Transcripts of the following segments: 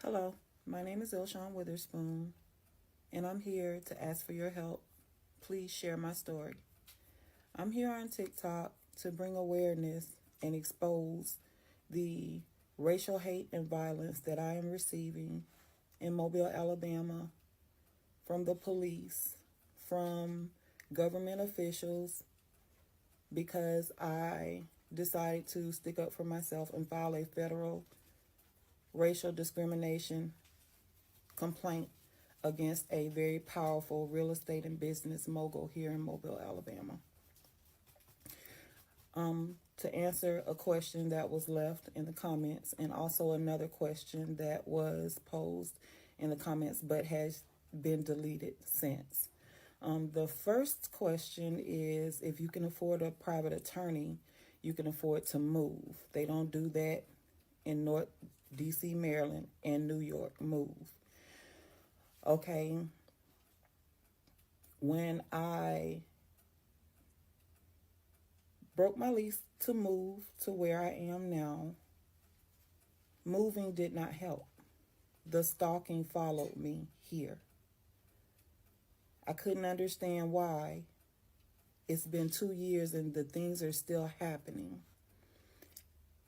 Hello, my name is Ilshawn Witherspoon, and I'm here to ask for your help. Please share my story. I'm here on TikTok to bring awareness and expose the racial hate and violence that I am receiving in Mobile, Alabama, from the police, from government officials, because I decided to stick up for myself and file a federal racial discrimination complaint against a very powerful real estate and business mogul here in Mobile, Alabama. To answer a question that was left in the comments, and also another question that was posed in the comments but has been deleted since. The first question is, if you can afford a private attorney, you can afford to move. They don't do that in North DC, Maryland, and New York. Move. Okay. When I broke my lease to move to where I am now, moving did not help. The stalking followed me here. I couldn't understand why. It's been 2 years and the things are still happening.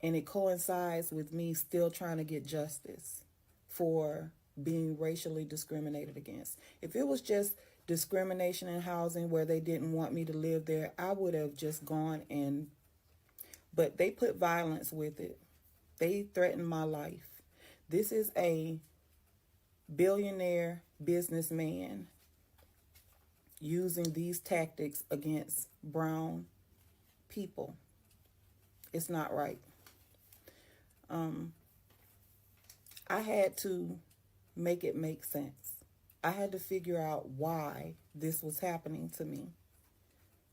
And it coincides with me still trying to get justice for being racially discriminated against. If it was just discrimination in housing where they didn't want me to live there, I would have just gone but they put violence with it. They threatened my life. This is a billionaire businessman using these tactics against brown people. It's not right. I had to make it make sense. I had to figure out why this was happening to me.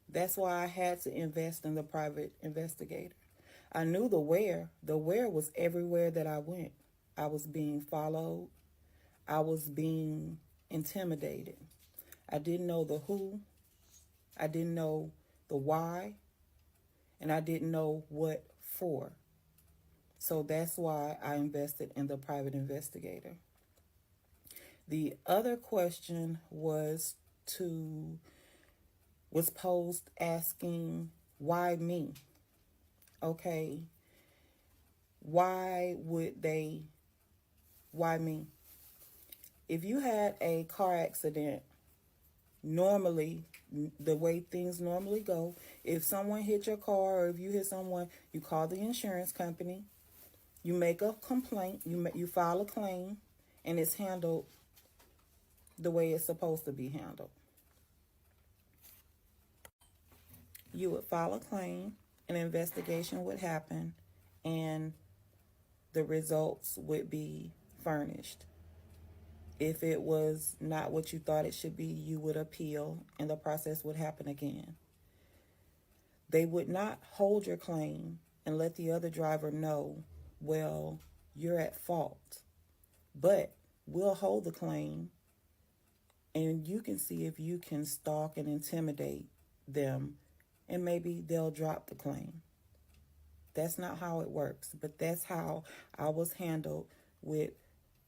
That's why I had to invest in the private investigator. I knew the where. The where was everywhere that I went. I was being followed. I was being intimidated. I didn't know the who. I didn't know the why. And I didn't know what for. So that's why I invested in the private investigator. The other question was posed asking, why me? Okay. Why me? If you had a car accident, normally, the way things normally go, if someone hit your car or if you hit someone, you call the insurance company, you make a complaint, you file a claim, and it's handled the way it's supposed to be handled. You would file a claim, an investigation would happen, and the results would be furnished. If it was not what you thought it should be, you would appeal, and the process would happen again. They would not hold your claim and let the other driver know, well, you're at fault. But we'll hold the claim, and you can see if you can stalk and intimidate them, and maybe they'll drop the claim. That's not how it works, but that's how I was handled with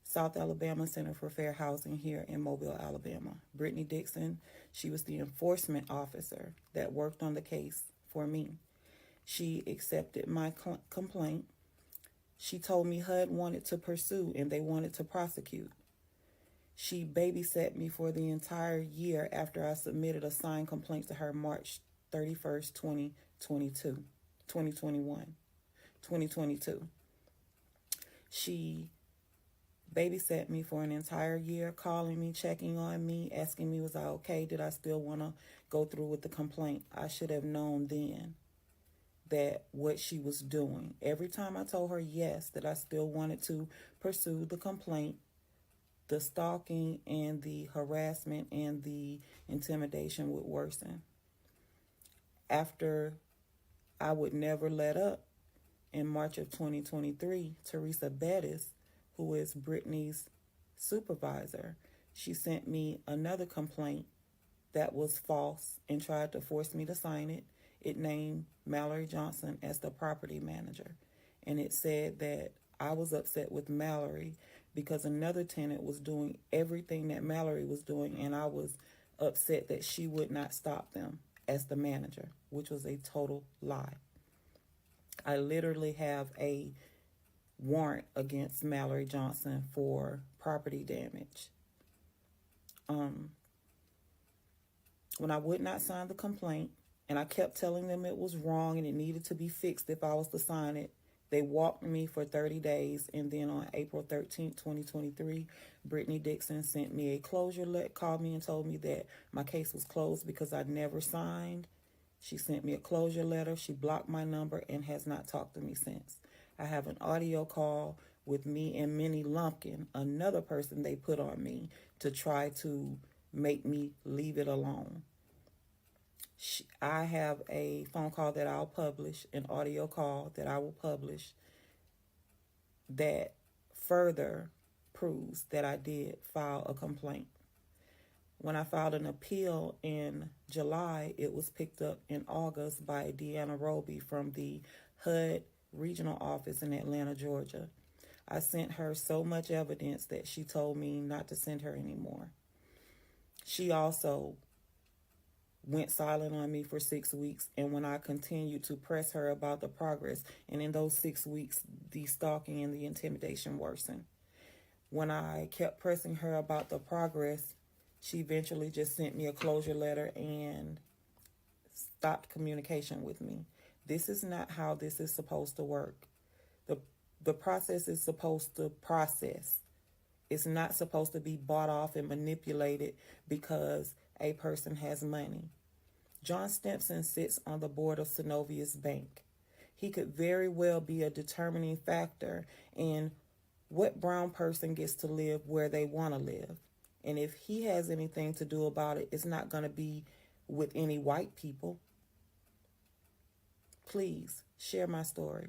South Alabama Center for Fair Housing here in Mobile, Alabama. Brittany Dixon, she was the enforcement officer that worked on the case for me. She accepted my complaint. She told me HUD wanted to pursue and they wanted to prosecute. She babysat me for the entire year after I submitted a signed complaint to her March 31st, 2022. She babysat me for an entire year, calling me, checking on me, asking me, was I okay? Did I still want to go through with the complaint? I should have known then that what she was doing. Every time I told her yes, that I still wanted to pursue the complaint, the stalking and the harassment and the intimidation would worsen. After I would never let up, in March of 2023, Teresa Bettis, who is Brittany's supervisor, she sent me another complaint that was false and tried to force me to sign it. It named Mallory Johnson as the property manager. And it said that I was upset with Mallory because another tenant was doing everything that Mallory was doing, and I was upset that she would not stop them as the manager, which was a total lie. I literally have a warrant against Mallory Johnson for property damage. When I would not sign the complaint, and I kept telling them it was wrong and it needed to be fixed if I was to sign it, they walked me for 30 days, and then on April 13th, 2023, Brittany Dixon sent me a closure letter, called me and told me that my case was closed because I never signed. She sent me a closure letter. She blocked my number and has not talked to me since. I have an audio call with me and Minnie Lumpkin, another person they put on me to try to make me leave it alone. I have a phone call that I'll publish, an audio call that I will publish that further proves that I did file a complaint. When I filed an appeal in July, it was picked up in August by Deanna Roby from the HUD regional office in Atlanta, Georgia. I sent her so much evidence that she told me not to send her anymore. She also went silent on me for 6 weeks, and when I continued to press her about the progress, and in those 6 weeks, the stalking and the intimidation worsened. When I kept pressing her about the progress, she eventually just sent me a closure letter and stopped communication with me. This is not how this is supposed to work. The process is supposed to process. It's not supposed to be bought off and manipulated because a person has money. John Stimson sits on the board of Synovius Bank. He could very well be a determining factor in what brown person gets to live where they want to live. And if he has anything to do about it, it's not going to be with any white people. Please share my story.